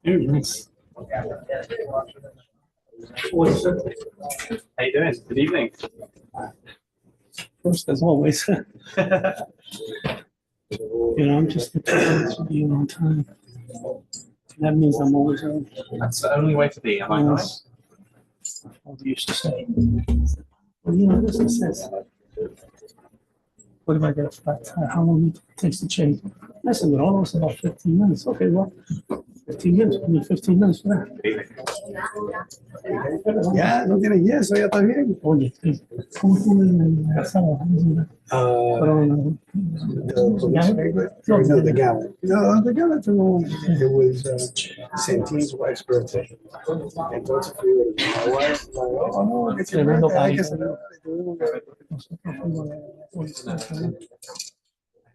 Very nice. How you doing? Good evening. First, as always. I'm just determined to be on time. That means I'm always early. That's the only way to be, am I right? What they used to say. Well, this is this. What if I get a flat tire? How long it takes to change? I said, well, almost about 15 minutes. Okay, well, 15 minutes. I need 15 minutes for that. Ya, no tiene yeso, ya está bien. Oye, ¿cómo fue el asado? Pero, No, the gala. No, the gala tuvo, it was Santine's wife's birthday. Entonces fui with my wife, like, oh no, it's your Tremendo birthday, hay que party. celebrar. I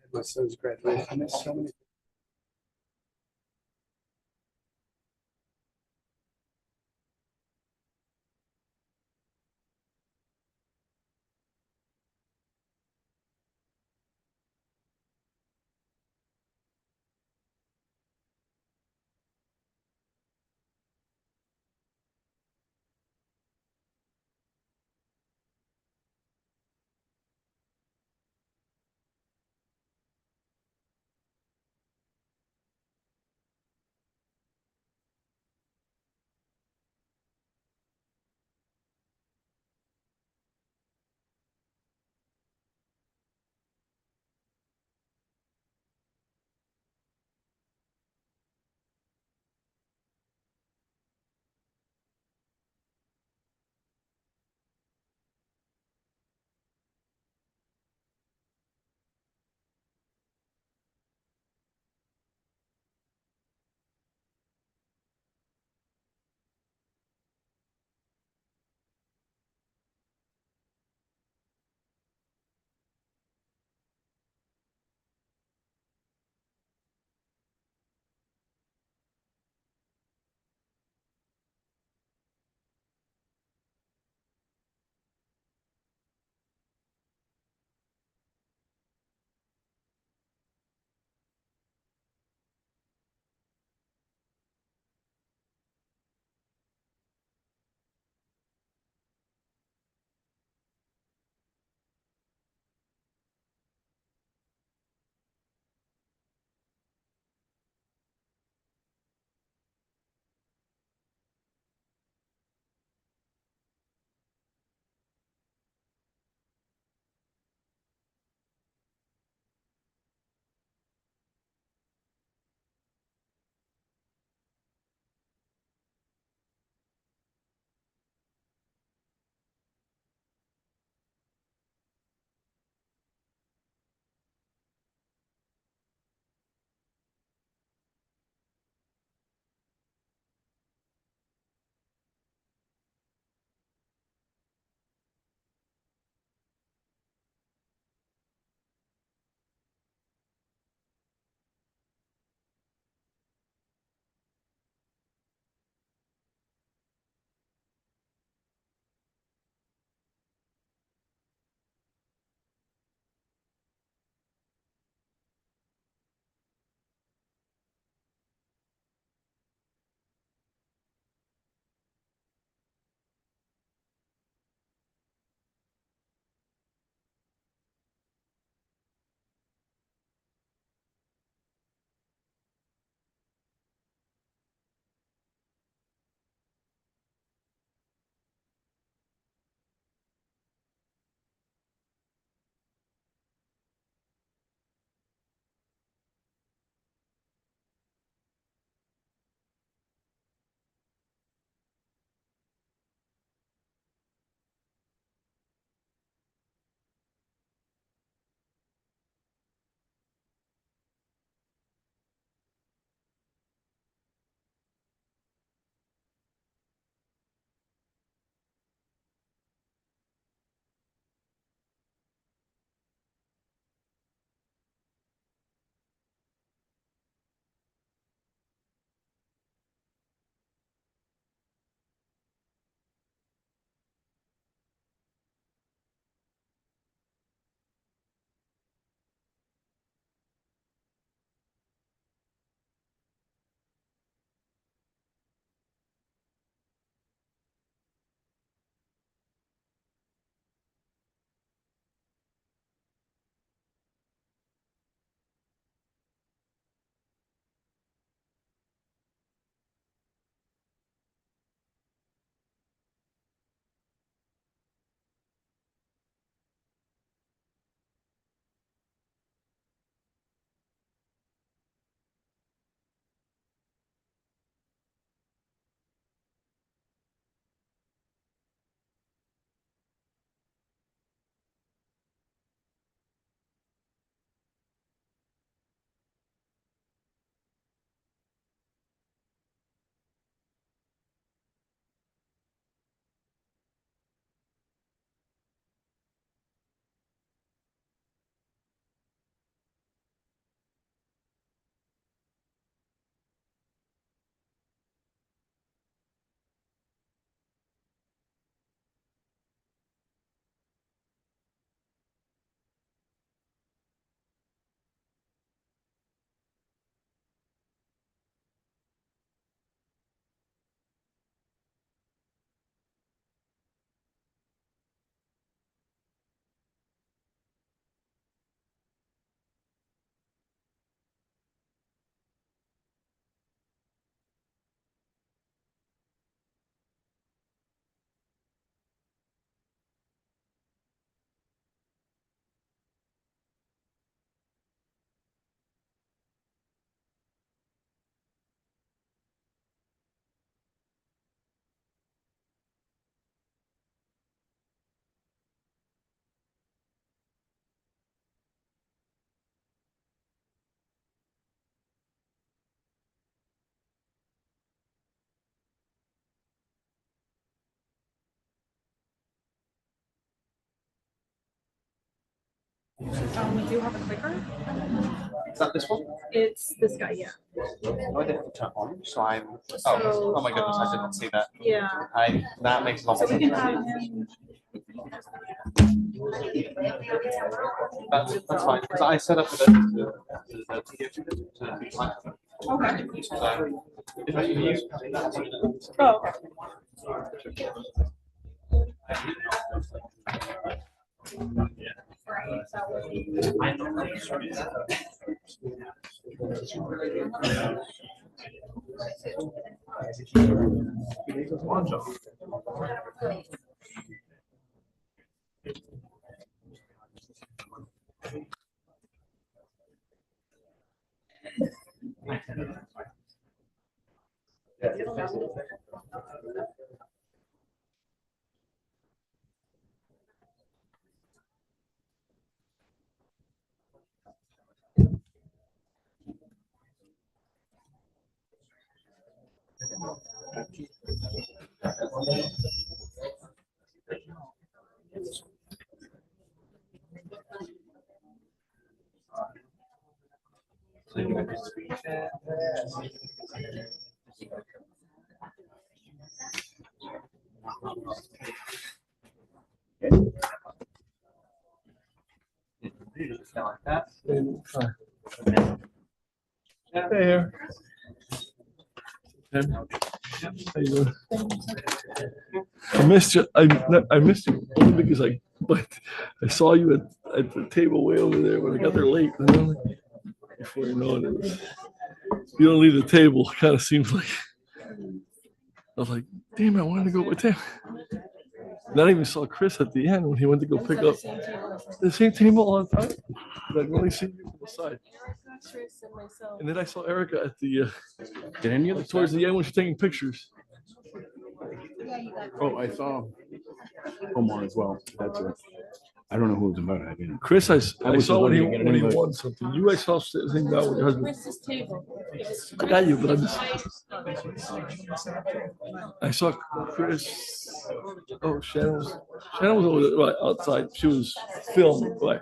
had my son's graduation. I missed so many. We do have a clicker. Is that this one? It's this guy, yeah. Oh, I didn't turn on, so I'm. So, Oh my goodness, I did not see that. Yeah. That makes a lot So of we can sense. have him. That's fine, because I set up a to be fine. Okay. So, if I can use. Oh, okay. Like that. Hey there. Tim. How you doing? I missed you. I missed you only because but I saw you at the table way over there when I got there late. And I'm like, before you know it, you don't leave the table. Kind of seems like I was like, damn, I wanted to go with him. And I even saw Chris at the end when he went to go pick up the same table all the time. But I'd only seen you from the side. And then I saw Erica at the Did any of the towards the end when she's taking pictures. Oh, I saw Omar as well. That's it. I don't know who it was about. I didn't. Chris, I was saw when he wondering, get anybody- won something. You guys saw sitting down with your husband. Chris's table. I got you, but I saw Chris. Oh, Shannon was over there, right outside. She was filming. Right.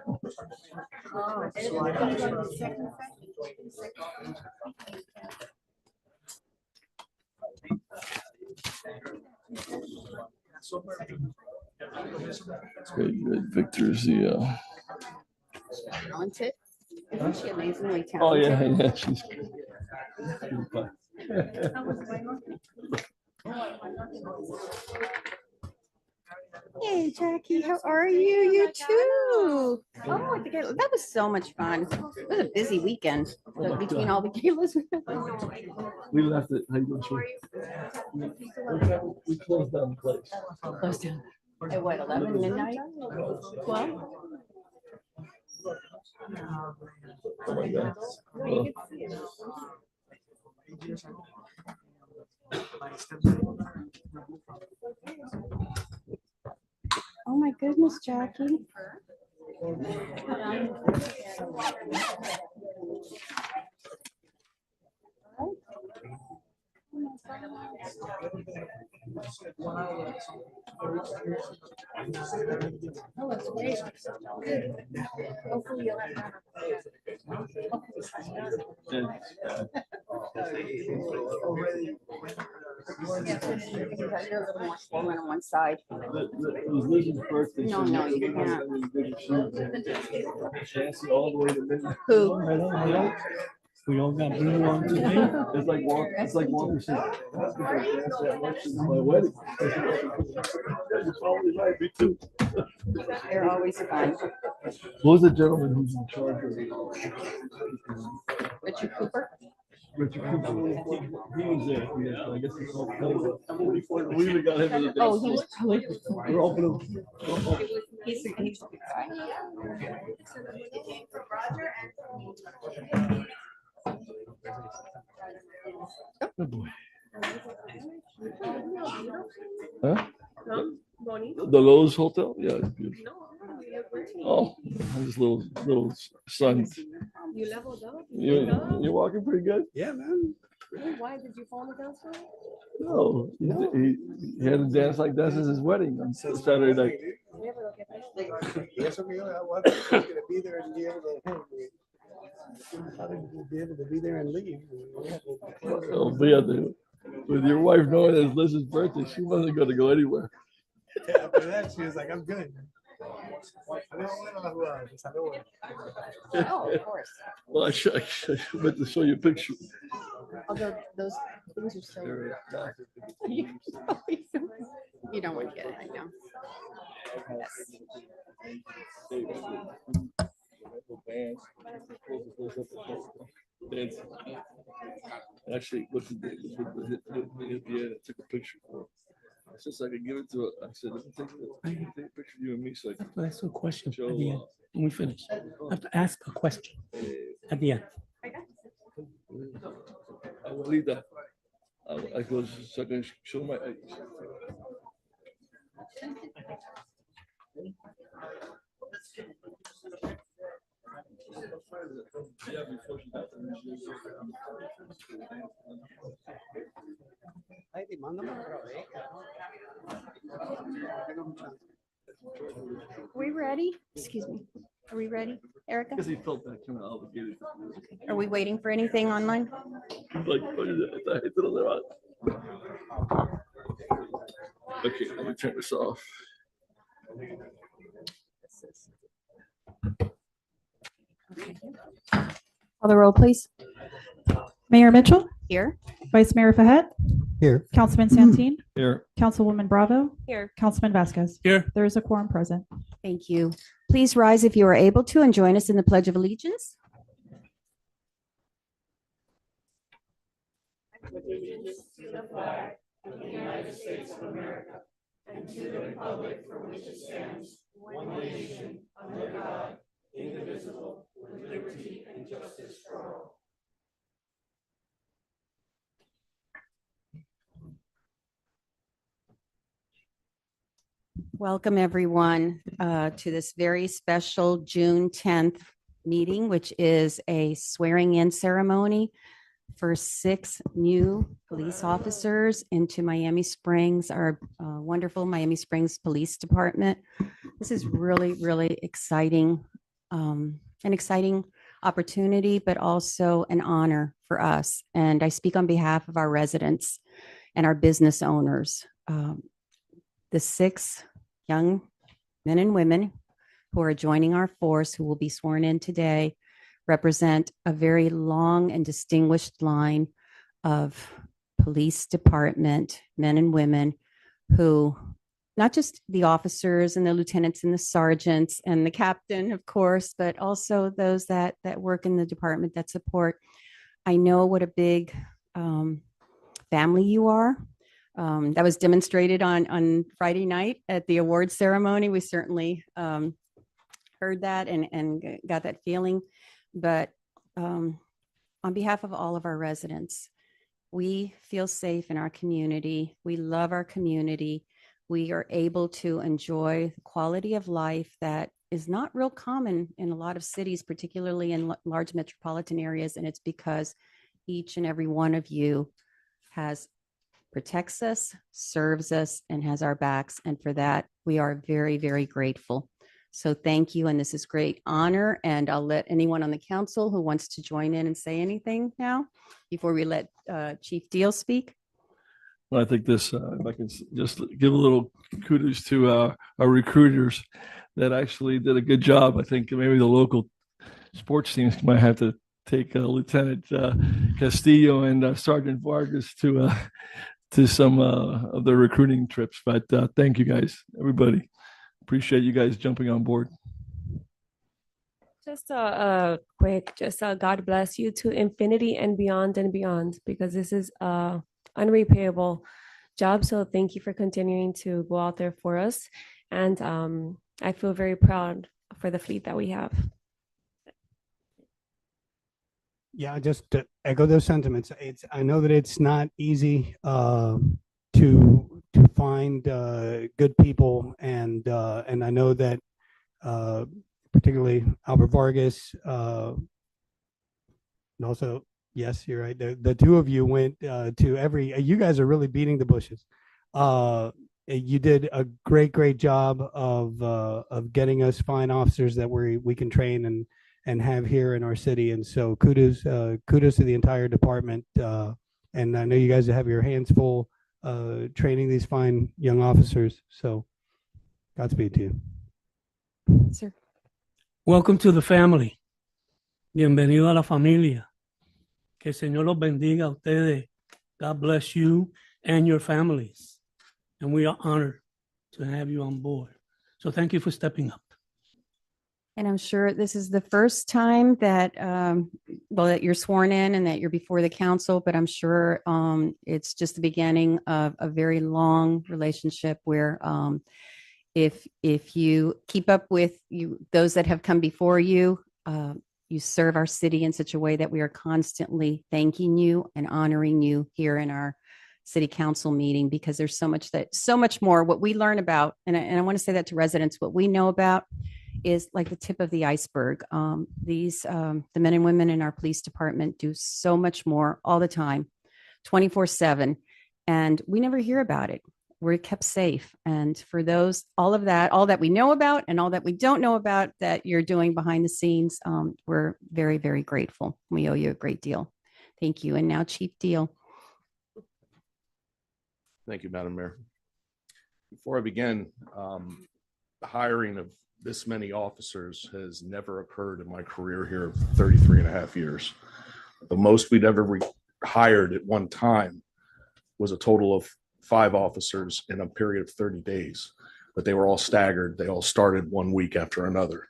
Good, good. Victor's the. Talented. Isn't she amazingly Oh talented? yeah, she's. Hey, Jackie, how are you? You too. Oh, I think that was so much fun. It was a busy weekend between all the galas. We left it. How you doing, Troy? We closed down the place. Closed down. At what, 11 midnight? 12? Oh my God. Well, Oh my goodness, Jackie. Oh, it's great. Hopefully you'll have You're a little more swollen on one side. it was Liz's birthday. No, no, you can't. Nancy all the way to midnight. Who? We all got blue on today. It's like Walter. It's like Walter said. My wedding. You're probably right. Me too. They're always fun. What was the gentleman who's in charge of Richard Cooper? Richard Cooper? He was there. I guess he's all. We even got him in the day. Oh, he was probably. We're opening. He's a good guy. Good boy. Huh? Bonnie? The Lowe's Hotel? Yeah, it's beautiful. No, Oh, this little son. you leveled up. You're walking pretty good? Yeah, man. Really? Why did you fall downstairs? No, he had to dance like that since his wedding on Saturday night. We ever look at this? Yes, okay, well, I'm gonna be there and be able to. How did we be able to be there and leave? Oh, but yeah, with your wife knowing it's Liz's birthday, she wasn't gonna go anywhere. After that, she was like, I'm good. Oh, of course. Well, I meant to show you a picture. Although those things are so. You don't want to get it, I know. Yes. Actually, look at the I took a picture for it. Since I could give it to her, I said, let me take a picture of you and me so I can But that's a question show. at the end. When we finish, I have to ask a question at the end. Abuelita. I go, so I can show my. Yeah, before she got there, Are we ready? Excuse me. Are we ready, Erica? because he felt that kind of obligated. Are we waiting for anything online? Like, what is it? I hit it on the rock. Okay, let me turn this off. Call the roll, please. Mayor Mitchell, Here. Vice Mayor Fahet, Here. Councilman Santeen, Here. Councilwoman Bravo, Here. Councilman Vasquez. Here. There is a quorum present. Thank you. Please rise if you are able to and join us in the Pledge of Allegiance. Welcome, everyone, to this very special June 10th meeting, which is a swearing-in ceremony for 6 new police officers into Miami Springs, our wonderful Miami Springs Police Department. This is really, really exciting, an exciting opportunity, but also an honor for us. And I speak on behalf of our residents and our business owners. The 6 young men and women who are joining our force, who will be sworn in today, represent a very long and distinguished line of police department men and women who, not just the officers and the lieutenants and the sergeants and the captain, of course, but also those that work in the department that support. I know what a big family you are. That was demonstrated on Friday night at the award ceremony. We certainly heard that and got that feeling. But on behalf of all of our residents, we feel safe in our community. We love our community. We are able to enjoy the quality of life that is not real common in a lot of cities, particularly in large metropolitan areas. And it's because each and every one of you protects us, serves us, and has our backs. And for that, we are very, very grateful. So thank you. And this is great honor. And I'll let anyone on the council who wants to join in and say anything now before we let Chief Deal speak. Well, I think this, if I can just give a little kudos to our recruiters that actually did a good job. I think maybe the local sports teams might have to take Lieutenant Castillo and Sergeant Vargas to some of the recruiting trips. But thank you guys, everybody. Appreciate you guys jumping on board. Just a quick, God bless you to infinity and beyond, because this is a unrepayable job. So thank you for continuing to go out there for us. And I feel very proud for the fleet that we have. Yeah, just to echo those sentiments. I know that it's not easy to find good people, and I know that particularly Albert Vargas, and also, yes, you're right. The two of you went to every. You guys are really beating the bushes you did a great job of getting us fine officers that we can train and have here in our city. And so kudos to the entire department. And I know you guys have your hands full training these fine young officers. So Godspeed to you. Sir. Welcome to the family. Bienvenido a la familia. Que el Señor los bendiga a ustedes. God bless you and your families. And we are honored to have you on board. So thank you for stepping up. And I'm sure this is the first time that, that you're sworn in and that you're before the council, but I'm sure it's just the beginning of a very long relationship where if you keep up with those that have come before you, you serve our city in such a way that we are constantly thanking you and honoring you here in our city council meeting, because there's so much more what we learn about. And I want to say that to residents, what we know about is like the tip of the iceberg. The men and women in our police department do so much more all the time, 24/7. And we never hear about it. We're kept safe. And for those, all that we know about and all that we don't know about that you're doing behind the scenes, we're very, very grateful. We owe you a great deal. Thank you. And now Chief Deal. Thank you, Madam Mayor. Before I begin, the hiring of this many officers has never occurred in my career here of 33 and a half years. The most we'd ever hired at one time was a total of 5 officers in a period of 30 days, but they were all staggered. They all started one week after another.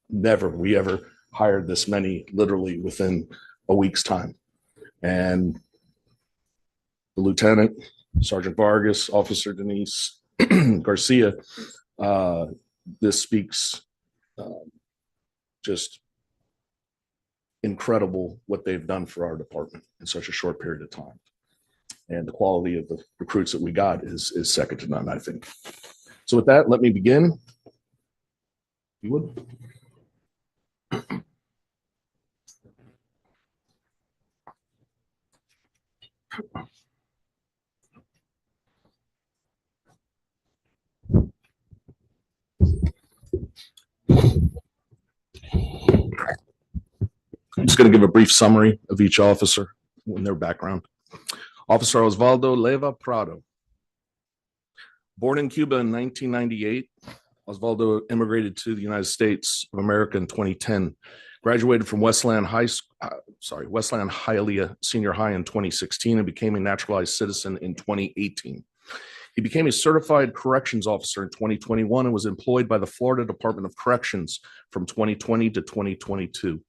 Never we ever hired this many literally within a week's time. And the Lieutenant, Sergeant Vargas, Officer Denise Garcia, this speaks just incredible what they've done for our department in such a short period of time. And the quality of the recruits that we got is second to none, I think. So with that, let me begin. You would. I'm just going to give a brief summary of each officer and their background. Officer Osvaldo Leva Prado. Born in Cuba in 1998, Osvaldo immigrated to the United States of America in 2010. Graduated from Westland Hialeah Senior High in 2016 and became a naturalized citizen in 2018. He became a certified corrections officer in 2021 and was employed by the Florida Department of Corrections from 2020 to 2022.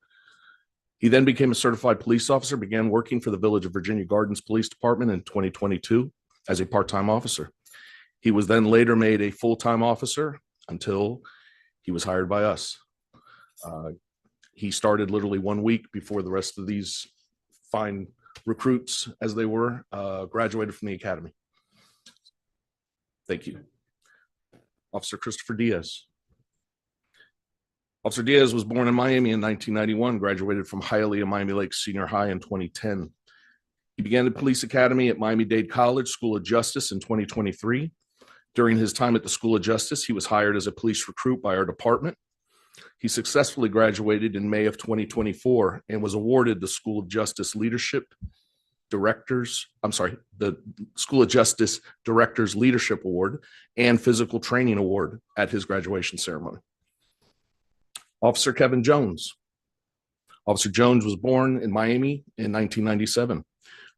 He then became a certified police officer, began working for the Village of Virginia Gardens Police Department in 2022 as a part-time officer. He was then later made a full-time officer until he was hired by us. He started literally 1 week before the rest of these fine recruits, as they were, graduated from the academy. Thank you. Officer Christopher Diaz. Officer Diaz was born in Miami in 1991, graduated from Hialeah Miami Lakes Senior High in 2010. He began the police academy at Miami-Dade College School of Justice in 2023. During his time at the School of Justice, he was hired as a police recruit by our department. He successfully graduated in May of 2024 and was awarded the School of Justice Leadership Directors, the School of Justice Directors Leadership Award and Physical Training Award at his graduation ceremony. Officer Kevin Jones. Officer Jones was born in Miami in 1997,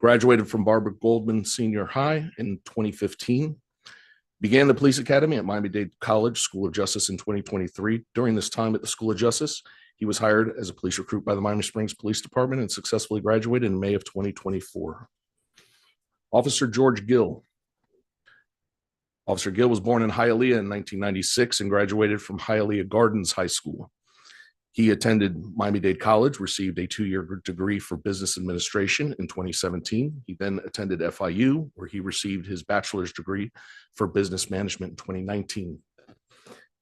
graduated from Barbara Goldman Senior High in 2015, began the police academy at Miami-Dade College School of Justice in 2023. During this time at the School of Justice, he was hired as a police recruit by the Miami Springs Police Department and successfully graduated in May of 2024. Officer George Gill. Officer Gill was born in Hialeah in 1996 and graduated from Hialeah Gardens High School. He attended Miami-Dade College, received a 2-year degree for business administration in 2017. He then attended FIU, where he received his bachelor's degree for business management in 2019.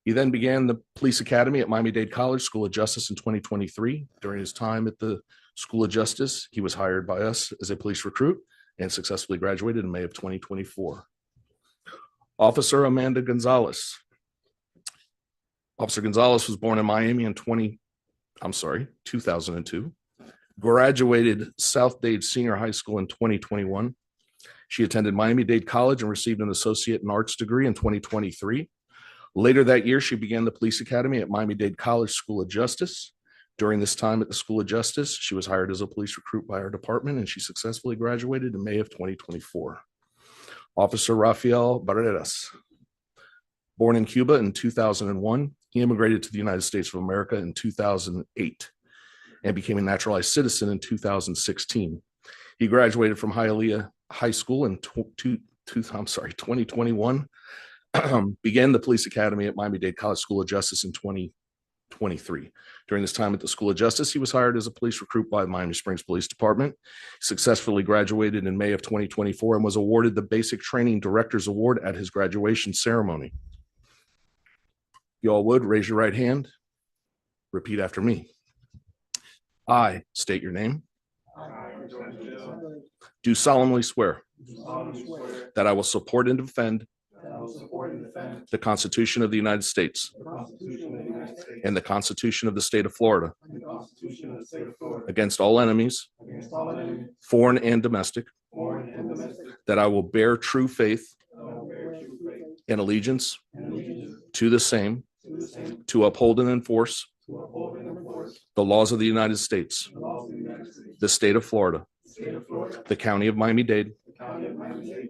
He then began the police academy at Miami-Dade College School of Justice in 2023. During his time at the School of Justice, he was hired by us as a police recruit and successfully graduated in May of 2024. Officer Amanda Gonzalez. Officer Gonzalez was born in Miami in 2002. Graduated South Dade Senior High School in 2021. She attended Miami-Dade College and received an associate in arts degree in 2023. Later that year, she began the police academy at Miami-Dade College School of Justice. During this time at the School of Justice, she was hired as a police recruit by our department, and she successfully graduated in May of 2024. Officer Rafael Barreras. Born in Cuba in 2001, he immigrated to the United States of America in 2008 and became a naturalized citizen in 2016. He graduated from Hialeah High School in 2021, began the police academy at Miami-Dade College School of Justice in 2023. During this time at the School of Justice, he was hired as a police recruit by the Miami Springs Police Department. He successfully graduated in May of 2024 and was awarded the Basic Training Director's Award at his graduation ceremony. You all would raise your right hand. Repeat after me. I state your name. Do solemnly swear that I will support and defend the Constitution of the United States and the Constitution of the State of Florida against all enemies, foreign and domestic, that I will bear true faith and allegiance to the same, to uphold and enforce the laws of the United States, the state of Florida, the county of Miami-Dade,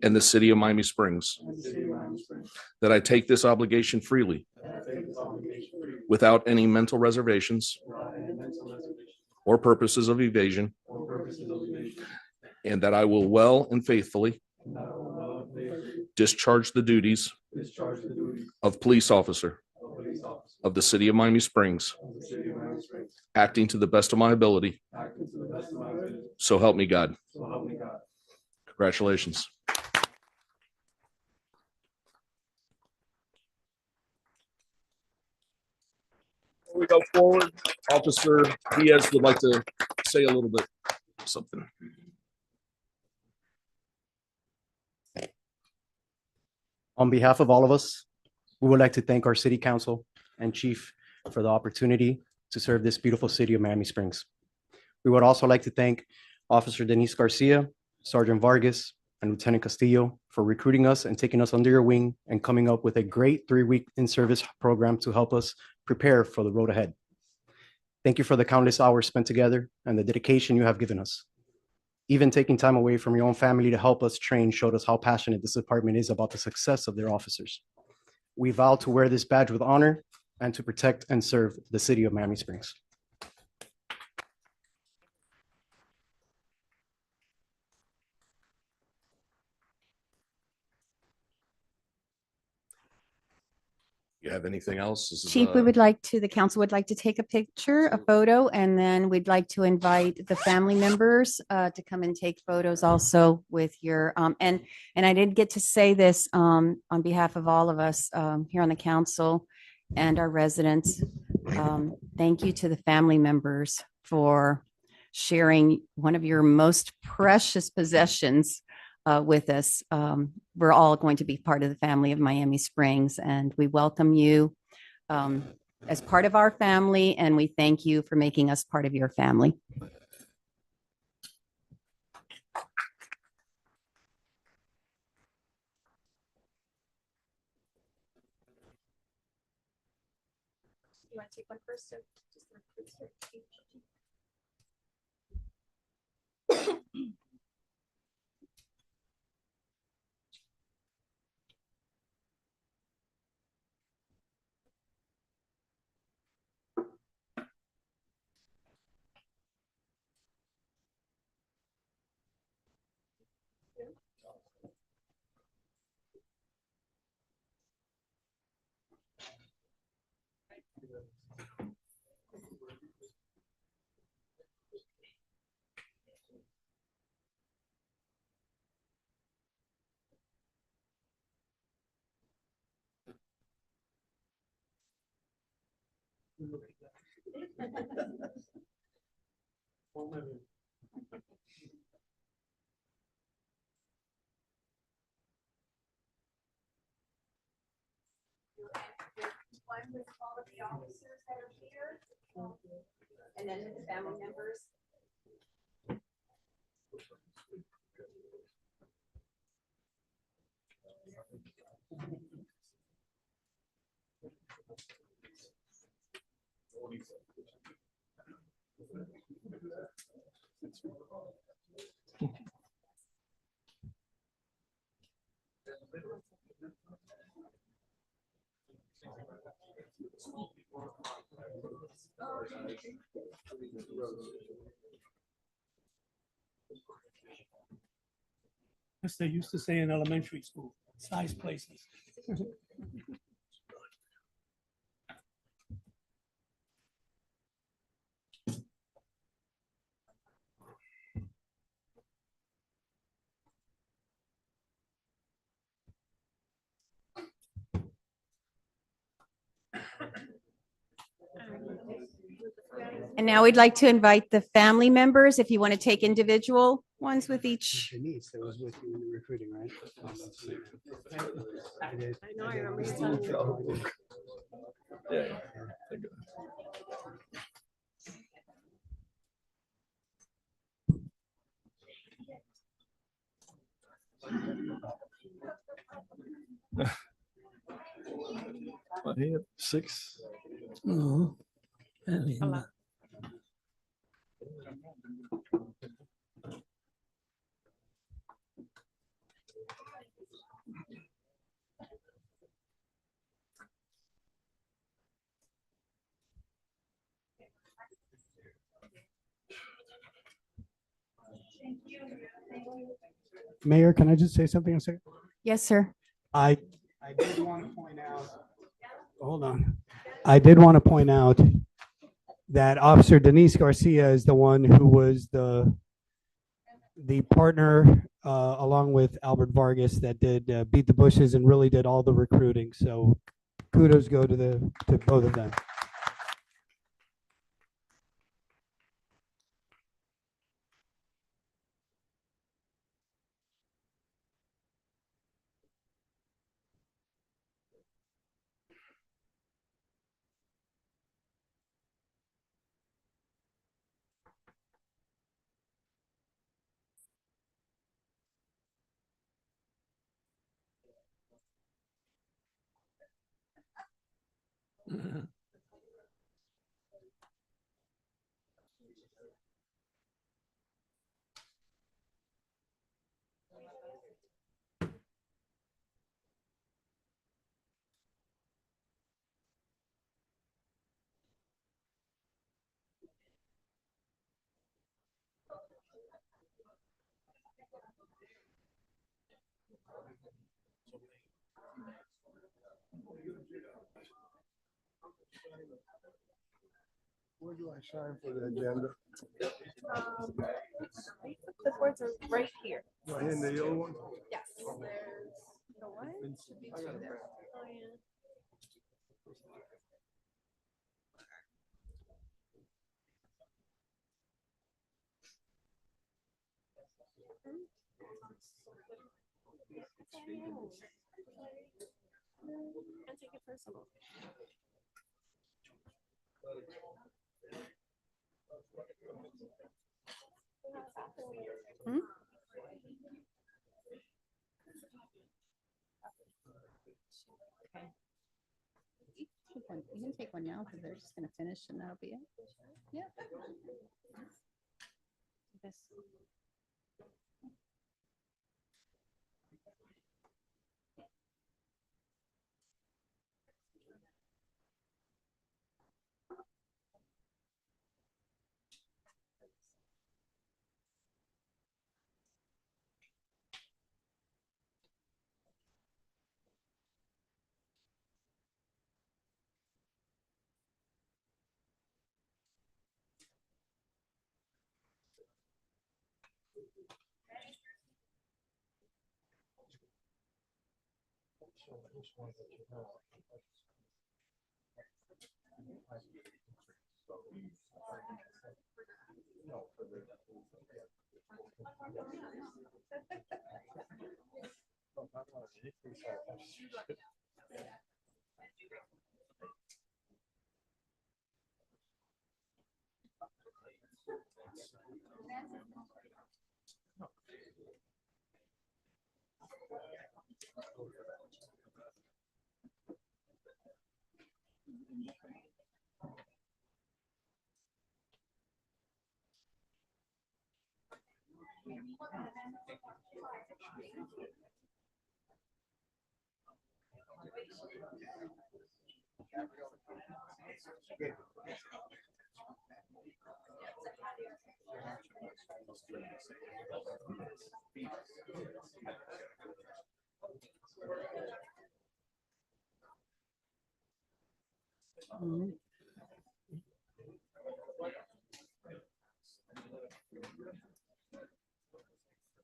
and the city of Miami Springs, that I take this obligation freely without any mental reservations or purposes of evasion, and that I will well and faithfully discharge the duties of police officer of the city of Miami Springs, acting to the best of my ability. So help me God. Congratulations. Before we go forward, Officer Diaz would like to say a little bit something. On behalf of all of us, we would like to thank our city council and chief for the opportunity to serve this beautiful city of Miami Springs. We would also like to thank Officer Denise Garcia, Sergeant Vargas, and Lieutenant Castillo for recruiting us and taking us under your wing and coming up with a great 3-week in-service program to help us prepare for the road ahead. Thank you for the countless hours spent together and the dedication you have given us. Even taking time away from your own family to help us train showed us how passionate this department is about the success of their officers. We vow to wear this badge with honor and to protect and serve the city of Miami Springs. You have anything else? This is, Chief, the council would like to take a picture, a photo, and then we'd like to invite the family members to come and take photos also with your, and I did get to say this on behalf of all of us here on the council and our residents. Thank you to the family members for sharing one of your most precious possessions with us. We're all going to be part of the family of Miami Springs, and we welcome you as part of our family, and we thank you for making us part of your family. You want to take one first? all of the officers that are here. And then to the family members. As they used to say in elementary school, size places. And now we'd like to invite the family members, if you want to take individual ones with each. Denise, that was with you in the recruiting, right? I know, I remember you telling me. Yeah. What, he had 6? Oh, I mean, A lot. Mayor, can I just say something a second? Yes, sir. I did want to point out, hold on. I did want to point out that Officer Denise Garcia is the one who was the partner along with Albert Vargas that did Beat the Bushes and really did all the recruiting. So kudos go to both of them. Where do I sign for the agenda? The boards are right here. Right in the yellow one? Yes. There's the one. Should be two there. Oh, yeah. Can't take it personal. Hmm? Okay. You can take one now because they're just going to finish and that'll be it. Yeah. This.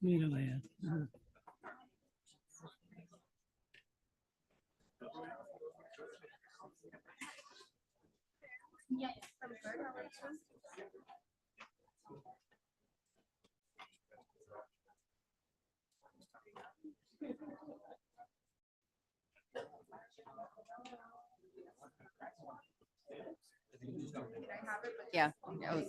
Nederland. Yeah. no.